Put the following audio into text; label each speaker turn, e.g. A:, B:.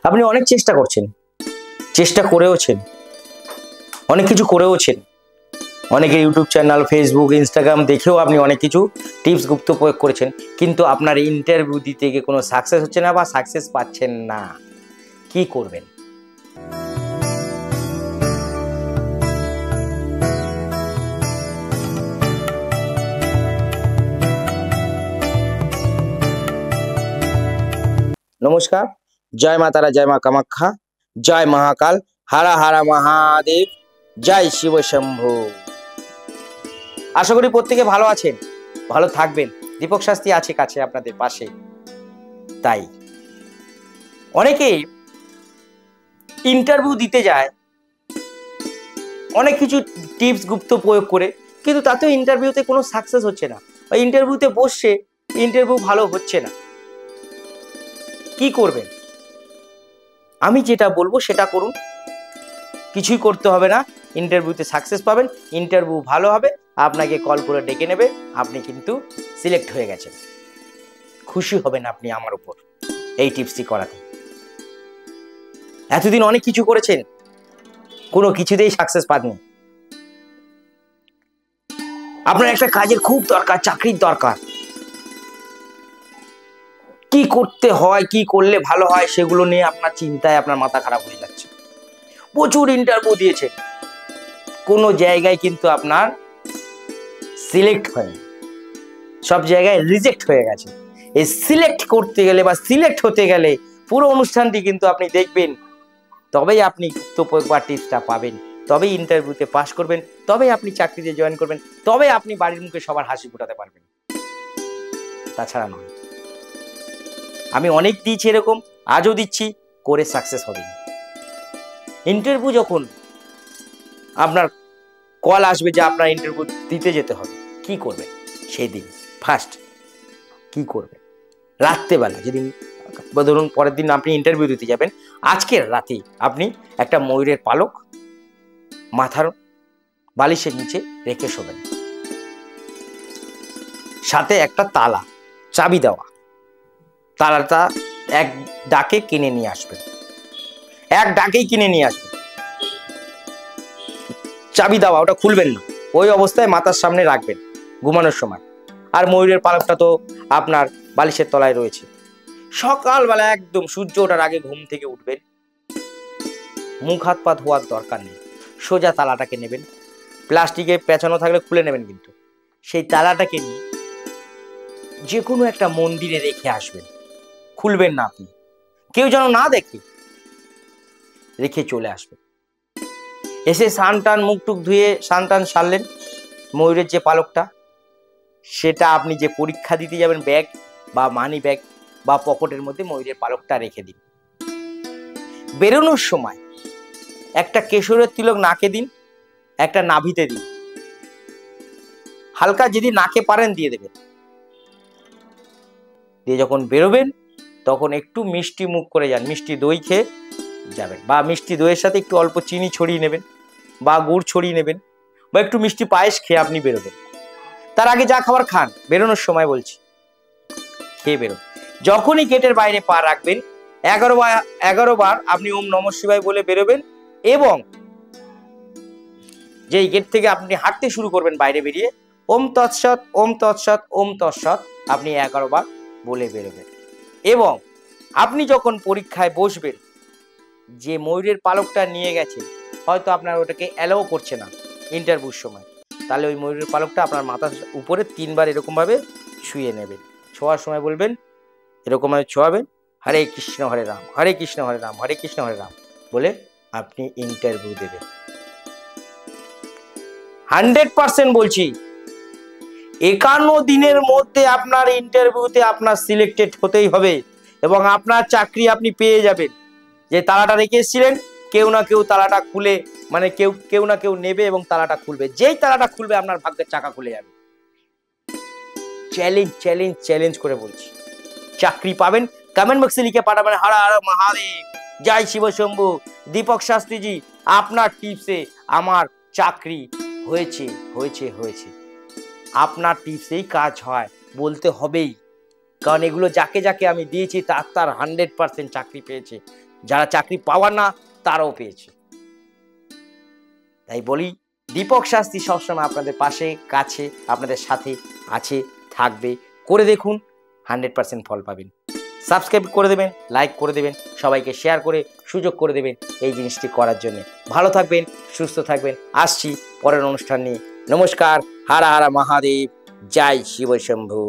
A: আপনি অনেক চেষ্টা করছেন, চেষ্টা করেওছেন, অনেক কিছু করেওছেন, অনেকে ইউটিউব চ্যানেল, ফেসবুক, ইনস্টাগ্রাম দেখেও আপনি অনেক কিছু টিপস গুপ্ত প্রয়োগ করেছেন, কিন্তু আপনার ইন্টারভিউ দিতে গিয়ে কোনো সাকসেস হচ্ছে না বা সাকসেস পাচ্ছেন না। কি করবেন? নমস্কার, জয় মা তারা, জয় মা কামাখ্যা, জয় মহাকাল, হারা হারা মহাদেব, জয় শিব শম্ভু। আশা করি প্রত্যেকে ভালো আছেন, ভালো থাকবেন। দীপক শাস্ত্রী আছে কাছে আপনাদের পাশে। তাই অনেকে ইন্টারভিউ দিতে যায় অনেক কিছু টিপস গুপ্ত প্রয়োগ করে, কিন্তু তাতেও ইন্টারভিউতে কোনো সাকসেস হচ্ছে না, বা ইন্টারভিউতে বসছে, ইন্টারভিউ ভালো হচ্ছে না। কি করবেন? আমি যেটা বলবো সেটা করুন, কিছুই করতে হবে না। ইন্টারভিউতে সাকসেস পাবেন, ইন্টারভিউ ভালো হবে, আপনাকে কল করে ডেকে নেবে, আপনি কিন্তু সিলেক্ট হয়ে গেছেন। খুশি হবেন আপনি আমার উপর এই টিপসটি করাতে। এতদিন অনেক কিছু করেছেন, কোনো কিছুতেই সাকসেস পাননি। আপনার একটা কাজের খুব দরকার, চাকরির দরকার। কি করতে হয়, কি করলে ভালো হয়, সেগুলো নিয়ে আপনার চিন্তায় আপনার মাথা খারাপ হয়ে যাচ্ছে। প্রচুর ইন্টারভিউ দিয়েছে, কোনো জায়গায় কিন্তু আপনার সিলেক্ট হয়নি, সব জায়গায় রিজেক্ট হয়ে গেছে। এই সিলেক্ট করতে গেলে বা সিলেক্ট হতে গেলে পুরো অনুষ্ঠানটি কিন্তু আপনি দেখবেন, তবেই আপনি গুপ্ত টিপসটা পাবেন, তবেই ইন্টারভিউতে পাস করবেন, তবেই আপনি চাকরিতে জয়েন করবেন, তবে আপনি বাড়ির মুখে সবার হাসি ফোটাতে পারবেন। তাছাড়া নয়। আমি অনেক দিয়েছি এরকম, আজও দিচ্ছি, করে সাকসেস হবে। ইন্টারভিউ যখন আপনার কল আসবে যে আপনার ইন্টারভিউ দিতে যেতে হবে, কি করবেন সেই দিন? ফার্স্ট কি করবেন? রাত্রেবেলা, যেদিন ধরুন পরের দিন আপনি ইন্টারভিউ দিতে যাবেন, আজকের রাতে আপনি একটা ময়ূরের পালক মাথার বালিশের নিচে রেখে শোবেন, সাথে একটা তালা, চাবি দেওয়া। তালাটা এক ডাকে কিনে নিয়ে আসবেন, এক ডাকেই কিনে নিয়ে আসবেন। চাবি দেওয়া, ওটা খুলবেন না, ওই অবস্থায় মাথার সামনে রাখবেন ঘুমানোর সময়। আর ময়ূরের পালকটা তো আপনার বালিশের তলায় রয়েছে। সকালবেলা একদম সূর্য ওঠার আগে ঘুম থেকে উঠবেন, মুখ হাত পা ধোয়ার দরকার নেই, সোজা তালাটাকে নেবেন, প্লাস্টিকে পেঁচানো থাকলে খুলে নেবেন, কিন্তু সেই তালাটাকে নিয়ে যে কোনো একটা মন্দিরে রেখে আসবেন। খুলবেন না আপনি, কেউ যেন না দেখে, রেখে চলে আসবেন। এসে স্নান টান, মুখ টুক ধুয়ে স্নান টান সারলেন, ময়ূরের যে পালকটা, সেটা আপনি যে পরীক্ষা দিতে যাবেন ব্যাগ বা মানি ব্যাগ বা পকেটের মধ্যে ময়ূরের পালকটা রেখে দিন। বেরোনোর সময় একটা কেশরের তিলক নাকে দিন, একটা নাভিতে দিন, হালকা যদি নাকে পারেন দিয়ে দেবেন। দিয়ে যখন বেরোবেন তখন একটু মিষ্টি মুখ করে যান, মিষ্টি দই খেয়ে যাবেন, বা মিষ্টি দইয়ের সাথে একটু অল্প চিনি ছড়িয়ে নেবেন বা গুড় ছড়িয়ে নেবেন, বা একটু মিষ্টি পায়েস খেয়ে আপনি বেরোবেন। তার আগে যা খাবার খান, বেরোনোর সময় বলছি, খেয়ে বেরোন। যখনই গেটের বাইরে পা রাখবেন 11 বার আপনি ওম নমঃ শিবায় বলে বেরোবেন, এবং যেই গেট থেকে আপনি হাঁটতে শুরু করবেন বাইরে বেরিয়ে, ওম তৎসৎ, ওম তৎসৎ, ওম তৎসৎ আপনি 11 বার বলে বেরোবেন। এবং আপনি যখন পরীক্ষায় বসবেন, যে ময়ূরের পালকটা নিয়ে গেছে, হয়তো আপনার ওটাকে অ্যালাও করছে না ইন্টারভিউর সময়, তাহলে ওই ময়ূরের পালকটা আপনার মাথার উপরে 3 বার এরকম ভাবে ছুঁয়ে নেবেন। ছোঁয়ার সময় বলবেন, এরকম ভাবে ছোঁয়াবেন, হরে কৃষ্ণ হরে রাম, হরে কৃষ্ণ হরে রাম, হরে কৃষ্ণ হরে রাম বলে আপনি ইন্টারভিউ দেবেন। 100% বলছি, 51 দিনের মধ্যে আপনার ইন্টারভিউতে আপনার সিলেক্টেড হতেই হবে, এবং আপনার চাকরি আপনি পেয়ে যাবেন। যে তালাটা রেখে এসেছিলেন, কেউ না কেউ তালাটা খুলে, মানে কেউ না কেউ নেবে এবং তালাটা খুলবে। যেই তালাটা খুলবে আপনার ভাগ্যের চাকা খুলে যাবে। চ্যালেঞ্জ চ্যালেঞ্জ চ্যালেঞ্জ করে বলছি, চাকরি পাবেন। কমেন্ট বক্সে লিখে পাঠাবেন, হর হর মহাদেব, জয় শিব শম্ভু, দীপক শাস্ত্রীজি আপনার টিপসে আমার চাকরি হয়েছে হয়েছে হয়েছে। আপনার টিপসেই কাজ হয়, বলতে হবেই। কারণ এগুলো যাকে যাকে আমি দিয়েছি তার 100% চাকরি পেয়েছে, যারা চাকরি পাওয়ার না তারাও পেয়েছে। তাই বলি, দীপক শাস্ত্রী সবসময় আপনাদের পাশে, কাছে, আপনাদের সাথে আছে, থাকবে। করে দেখুন, 100% ফল পাবেন। সাবস্ক্রাইব করে দেবেন, লাইক করে দেবেন, সবাইকে শেয়ার করে সুযোগ করে দেবেন এই জিনিসটি করার জন্য। ভালো থাকবেন, সুস্থ থাকবেন। আসছি পরের অনুষ্ঠান নিয়ে। নমস্কার। হারা হারা মহাদেব। জয় শিব শম্ভু।